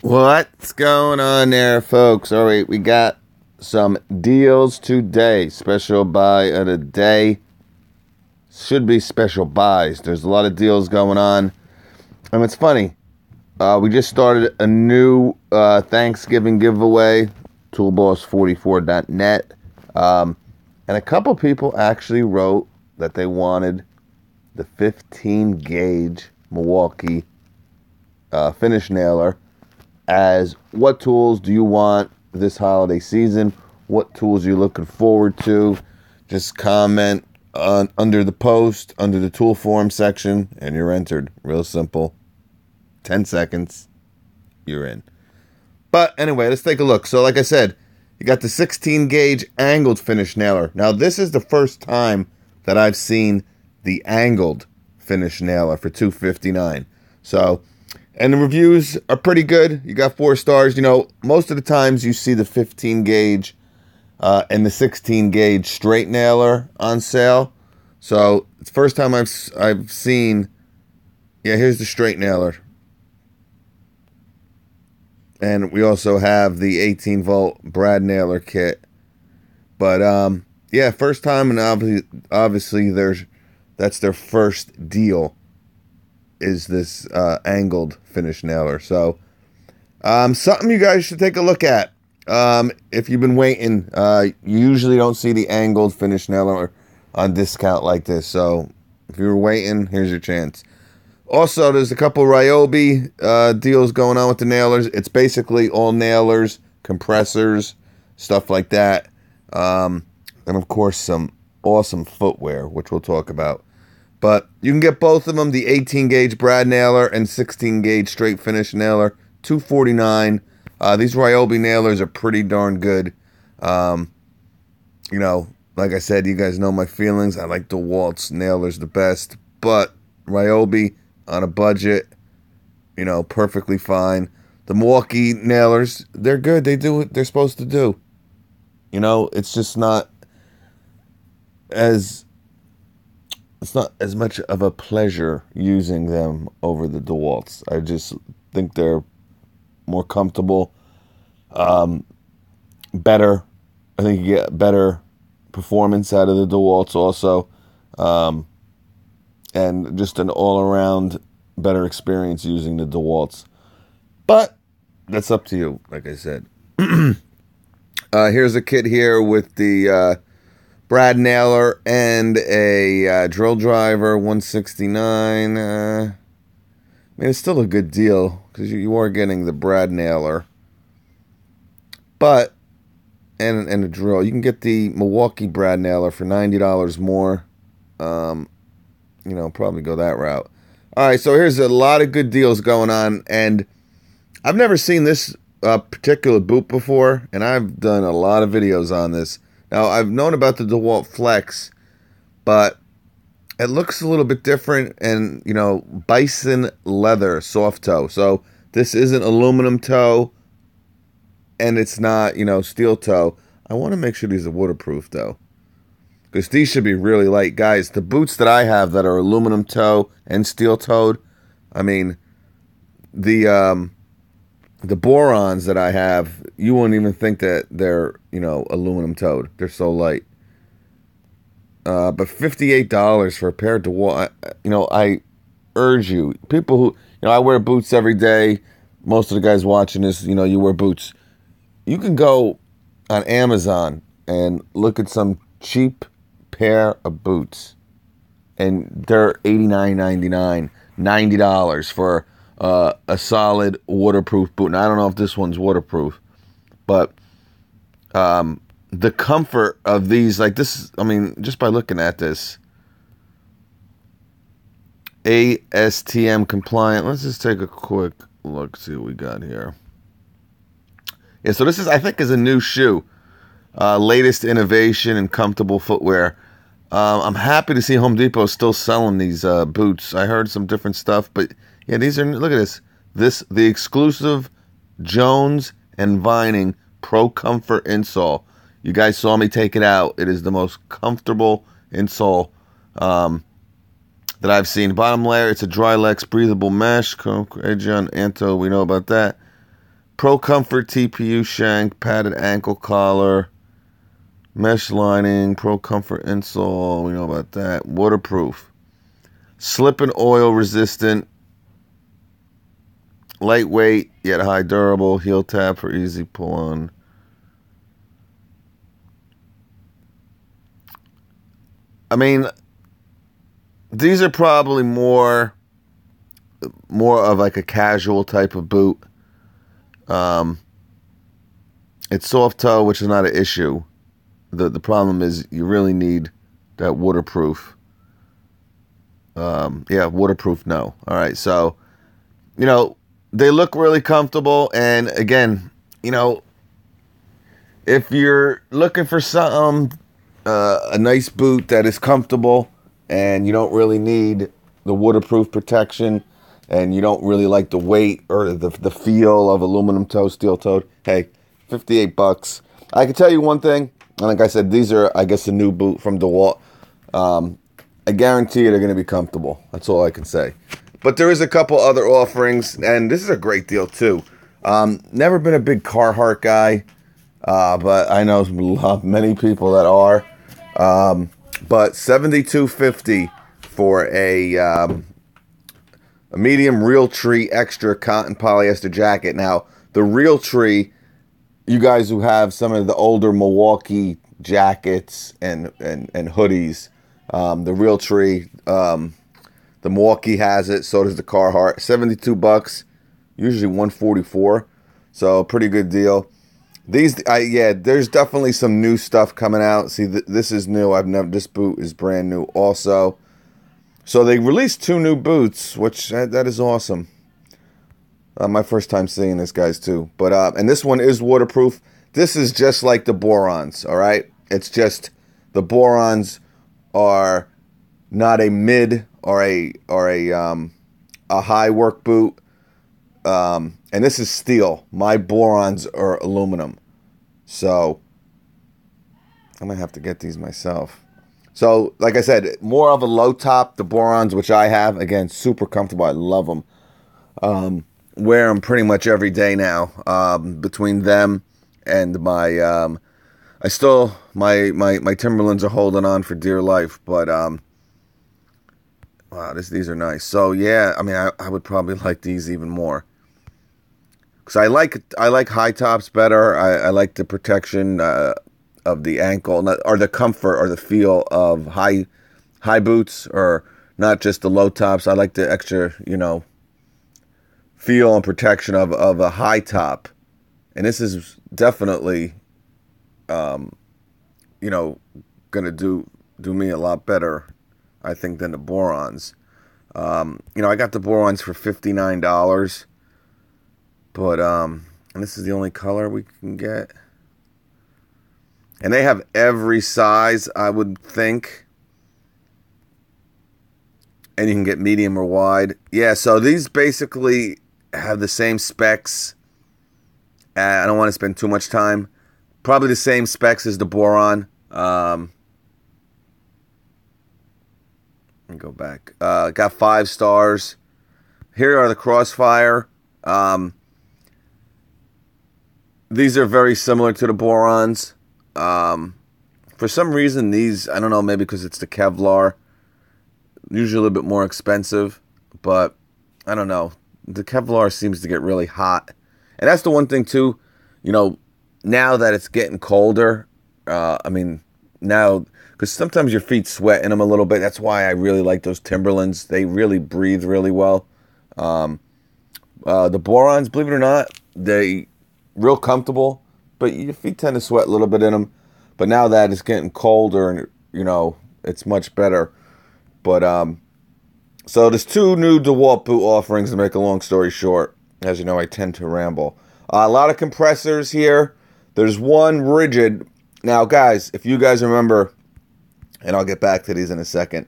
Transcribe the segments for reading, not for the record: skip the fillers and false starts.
What's going on there, folks? All right, we got some deals today. Special buy of the day. Should be special buys. There's a lot of deals going on. And it's funny. We just started a new Thanksgiving giveaway, toolboss44.net. And a couple people actually wrote that they wanted the 15 gauge Milwaukee finish nailer. As what tools do you want this holiday season? What tools are you looking forward to? Just comment under the post, under the tool form section, and you're entered. Real simple. 10 seconds, you're in. But anyway, let's take a look. So like I said, you got the 16 gauge angled finish nailer. Now this is the first time that I've seen the angled finish nailer for $259. So, and the reviews are pretty good. You got 4 stars. You know, most of the times you see the 15 gauge and the 16 gauge straight nailer on sale. So it's the first time I've seen. Yeah, here's the straight nailer. And we also have the 18 volt brad nailer kit. But yeah, first time, and obviously that's their first deal, is this angled finish nailer. So something you guys should take a look at if you've been waiting. You usually don't see the angled finish nailer on discount like this. So if you were waiting, here's your chance. Also, there's a couple Ryobi deals going on with the nailers. It's basically all nailers, compressors, stuff like that. And of course, some awesome footwear, which we'll talk about. But you can get both of them, the 18 gauge brad nailer and 16 gauge straight finish nailer, $249. These Ryobi nailers are pretty darn good. You know, like I said, you guys know my feelings. I like DeWalt's nailers the best, but Ryobi on a budget, you know, perfectly fine. The Milwaukee nailers, they're good. They do what they're supposed to do. You know, it's just not as much of a pleasure using them over the DeWalt's. I just think they're more comfortable, better. I think you get better performance out of the DeWalt's also, and just an all-around better experience using the DeWalt's. But that's up to you, like I said. Here's a kit here with the brad nailer and a drill driver, $169. I mean, it's still a good deal because you are getting the brad nailer, but and a drill. You can get the Milwaukee brad nailer for $90 more. You know, probably go that route. All right, so here's a lot of good deals going on, and I've never seen this particular boot before, and I've done a lot of videos on this. Now, I've known about the DeWalt Flex, but it looks a little bit different, and, you know, bison leather soft toe. So this isn't aluminum toe, and it's not, you know, steel toe. I want to make sure these are waterproof, though, because these should be really light. Guys, the boots that I have that are aluminum toe and steel toed, I mean, the borons that I have, you won't even think that they're, you know, aluminum toed. They're so light. But $58 for a pair of DeWalt, you know, I urge you, people who, you know, I wear boots every day. Most of the guys watching this, you know, you wear boots. You can go on Amazon and look at some cheap pair of boots, and they're $89.99, $90 for a solid waterproof boot. And I don't know if this one's waterproof, but the comfort of these, like this, I mean, just by looking at this, ASTM compliant. Let's just take a quick look, see what we got here. Yeah, so this is, I think, is a new shoe. Latest innovation in comfortable footwear. I'm happy to see Home Depot is still selling these boots. I heard some different stuff, but yeah, these are, look at this. The exclusive Jones and Vining Pro Comfort insole. You guys saw me take it out. It is the most comfortable insole that I've seen. Bottom layer, it's a Drylex breathable mesh. John Anto, we know about that. Pro Comfort TPU shank, padded ankle collar, mesh lining, Pro Comfort insole. We know about that. Waterproof. Slip and oil resistant. Lightweight, yet high durable. Heel tab for easy pull on. I mean, these are probably more of like a casual type of boot. It's soft toe, which is not an issue. The problem is you really need that waterproof. Waterproof, no. All right, so, you know, they look really comfortable. And again, you know, if you're looking for something, a nice boot that is comfortable and you don't really need the waterproof protection and you don't really like the weight or the feel of aluminum toe, steel toed, hey, $58. I can tell you one thing, and like I said, these are, I guess, a new boot from DeWalt. I guarantee you they're going to be comfortable. That's all I can say. But there is a couple other offerings, and this is a great deal too. Never been a big Carhartt guy, but I know many people that are. But $72.50 for a medium Realtree extra cotton polyester jacket. Now, the Realtree, you guys who have some of the older Milwaukee jackets and hoodies, the Realtree, the Milwaukee has it, so does the Carhartt. $72, usually $144, so pretty good deal. These, there's definitely some new stuff coming out. See, this is new. This boot is brand new also. So they released 2 new boots, which that is awesome. My first time seeing this, guys, too. But and this one is waterproof. This is just like the Borons, all right? It's just the Borons are not a mid or a high work boot. And this is steel. My Borons are aluminum. So I might have to get these myself. So, like I said, more of a low top, the Borons, which I have. Again, super comfortable. I love them. Wear them pretty much every day now. Between them and my, my Timberlands are holding on for dear life. But, wow, these are nice. So, yeah, I mean, I would probably like these even more. Because I like high tops better. I like the protection of the ankle, or the comfort or the feel of high boots, or not just the low tops. I like the extra, you know, feel and protection of a high top. And this is definitely, you know, gonna do me a lot better, I think, than the Borons. You know, I got the Borons for $59. But, and this is the only color we can get. And they have every size, I would think. And you can get medium or wide. Yeah, so these basically have the same specs. I don't want to spend too much time. Probably the same specs as the Boron. Let me go back. Got 5 stars. Here are the Crossfire. These are very similar to the Borons. For some reason, these, I don't know, maybe because it's the Kevlar, usually a little bit more expensive, but I don't know. The Kevlar seems to get really hot. And that's the one thing, too, you know, now that it's getting colder, I mean, now, because sometimes your feet sweat in them a little bit. That's why I really like those Timberlands. They really breathe really well. The Borons, believe it or not, they real comfortable, but your feet tend to sweat a little bit in them. But now that it's getting colder, and you know, it's much better. But so there's 2 new DeWalt boot offerings. To make a long story short, as you know, I tend to ramble. A lot of compressors here. There's one rigid. Now, guys, if you guys remember, and I'll get back to these in a second.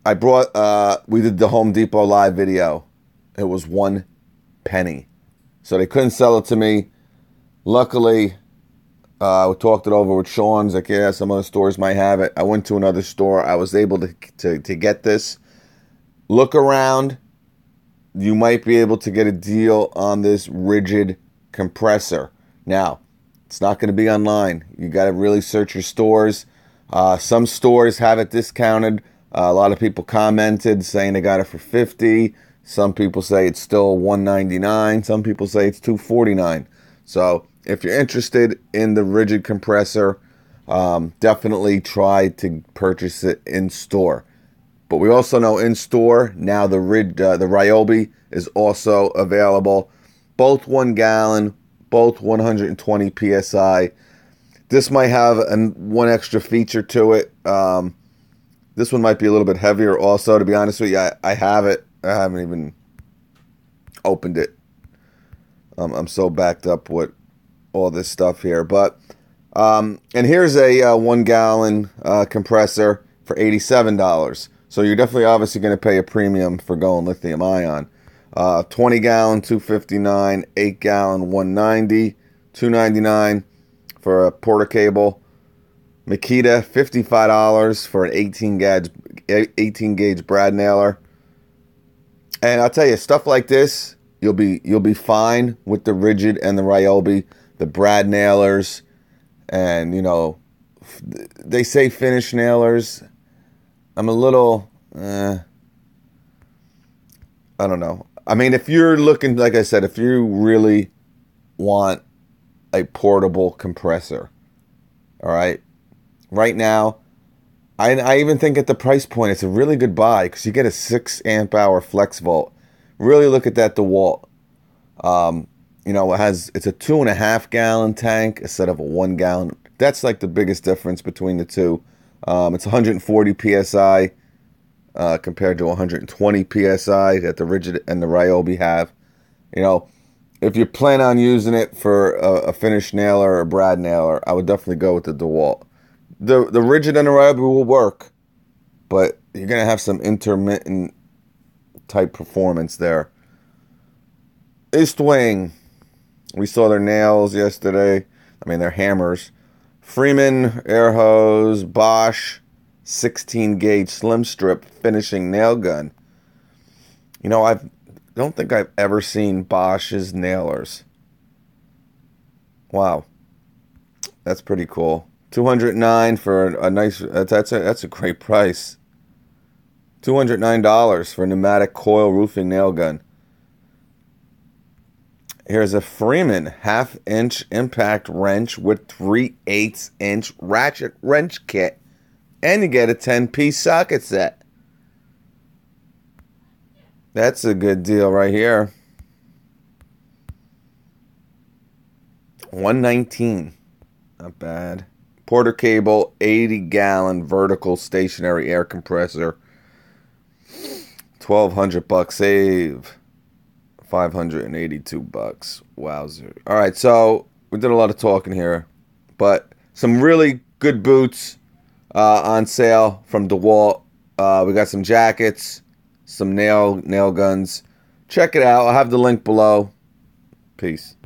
I brought. We did the Home Depot live video. It was 1 penny. So they couldn't sell it to me. Luckily, we talked it over with Sean's. Like, yeah, some other stores might have it. I went to another store. I was able to get this. Look around. You might be able to get a deal on this rigid compressor. Now, it's not going to be online. You got to really search your stores. Some stores have it discounted. A lot of people commented saying they got it for $50. Some people say it's still $199. Some people say it's $249. So if you're interested in the rigid compressor, definitely try to purchase it in store. But we also know in store now the Ryobi is also available. Both 1 gallon, both 120 psi. This might have one extra feature to it. This one might be a little bit heavier also, to be honest with you. I have it. I haven't even opened it. I'm so backed up with all this stuff here. But and here's a 1 gallon compressor for $87. So you're definitely obviously going to pay a premium for going lithium ion. 20 gallon, $259, 8 gallon, $190, $299 for a Porter cable. Makita, $55 for an 18 gauge brad nailer. And I'll tell you, stuff like this, you'll be fine with the rigid and the Ryobi, the brad nailers, and you know, they say finish nailers. I'm a little, I don't know. I mean, if you're looking, like I said, if you really want a portable compressor, all right, right now, I even think at the price point, it's a really good buy because you get a 6 amp hour flex volt. Really look at that DeWalt. You know, it's a 2.5 gallon tank instead of a 1 gallon. That's like the biggest difference between the two. It's 140 psi compared to 120 psi that the rigid and the Ryobi have. You know, if you plan on using it for a finish nailer or a brad nailer, I would definitely go with the DeWalt. The rigid and the Ryobi will work, but you're going to have some intermittent type performance there. East Wing. We saw their nails yesterday. I mean, their hammers. Freeman air hose, Bosch 16 gauge slim strip finishing nail gun. You know, I don't think I've ever seen Bosch's nailers. Wow, that's pretty cool. $209 for a nice. That's a great price. $209 for a pneumatic coil roofing nail gun. Here's a Freeman 1/2 inch impact wrench with 3/8 inch ratchet wrench kit. And you get a 10-piece socket set. That's a good deal right here. $119. Not bad. Porter cable, 80 gallon vertical stationary air compressor. $1,200 save. $582. Wowzer. All right, so we did a lot of talking here, but some really good boots on sale from DeWalt. We got some jackets, some nail guns. Check it out. I'll have the link below. Peace.